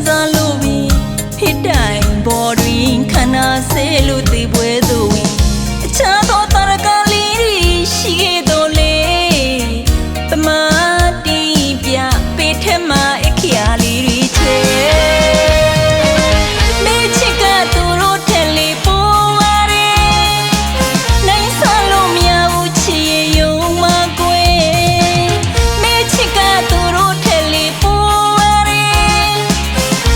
စားလို့ပြီးဖြစ်တိုင်းပေါ်တွင်ခန္ဓာဆဲလို့သိပွဲသို့ဝင်အခြားသောတာရကလေးတွေရှိခဲ့တော်လေပမာတိပြပေထက်မှာအခရာလေးတွေချဲမေချစ်ကသူတို့ထက်လေးပေါ်ပါရဲနိုင်စားလို့မရဘူးချစ်ရယုံမကွယ်မေချစ်ကသူတို့ထက်လေးပေါ်ပါရဲ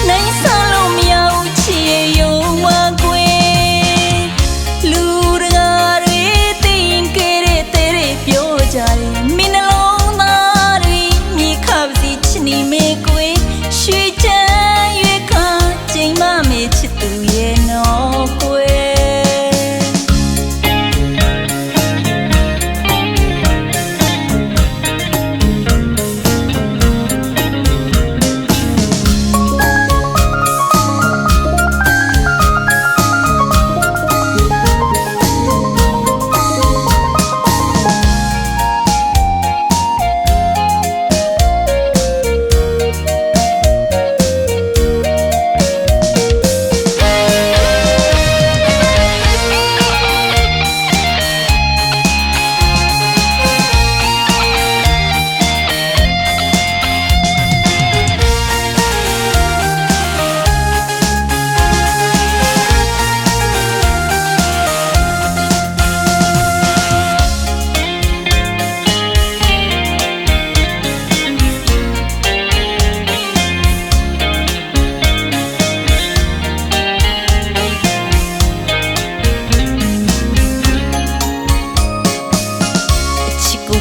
နိုင်စားလို့မရဘူးချစ်ရယုံမကွယ်လူတကာတွေသိရင်ကဲတဲ့တဲ့ပြောကြတယ်မင်းနှလုံးသားတွေမြေခပ်စီချစ်နေမေကွယ်ရွှေချမ်းရွေခါချိန်မမေချစ်သူရဲ့နော်ကွယ်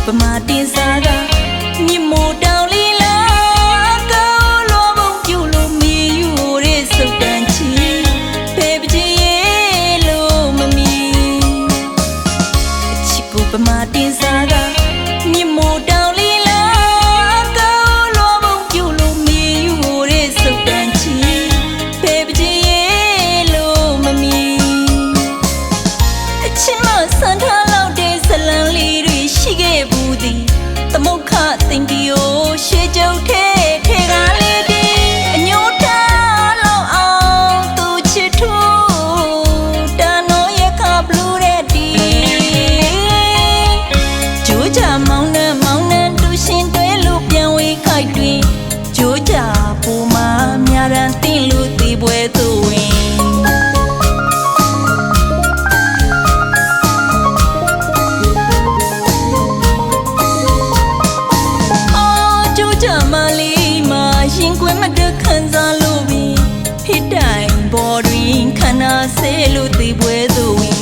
ပမာတင်စားကမြင့်မို့တောင်လေးလာကောင်းလောဘုံပြုလို့မီယူရဲစုပ်တန်ချီဖေပကြီးရဲ့လို့မမီအချစ်ကိုပမာတင်စားကမြင့်မို့တောင်လေးလာကောင်းလောဘုံပြုလို့မီယူရဲစုပ်တန်ချီဖေပကြီးရဲ့လို့မမီအချစ်မဆန်ထားလောက်တဲ့ဇလံလေးတွေရှိခဲ့ဘူးသည်သမုခတင်ဒီယိုရှေးကျုပ်ထဲထဲကလေးဒီအညိုထားလောက်အောင်သူချစ်ထူတန်တော်ရခဘလူးတဲ့ဒီကြိုးကြမောင်းနှံတူရှင်တွဲလို့ပြန်ဝေးခိုက်တွင်ကြိုးကြပူမများရန်တင်လို့တီးပွဲသို့ဝင်ခံစားလို့ပြီးဖြစ်တိုင်းပေါ်တွင်ခန္ဓာဆဲလို့သိပွဲသို့ဝင်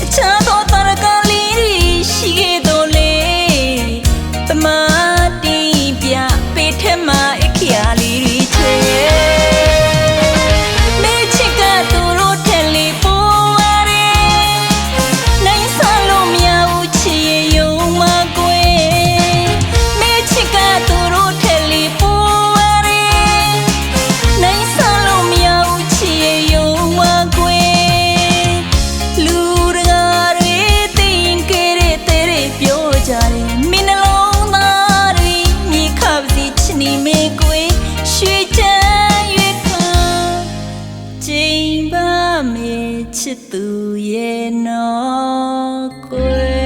အခြားသောတာရကလေးတွေရှိခဲ့တော်လေပမာတိပြပေထက်မှာအခရာလေးတွေချဲမေချစ်ကသူတို့ထက်လေးပေါ်ပါရဲနိုင်စားလို့မရဘူးချစ်ရယုံမကွယ်မေချစ်ကသူတို့ထက်လေးပေါ်မင်းနှလုံးသားတွေမြေခပ်စီချစ်နေမေကွယ်ရွှေချမ်းရွေခါချိန်ပါမေချစ်သူရဲ့နော်ကွယ်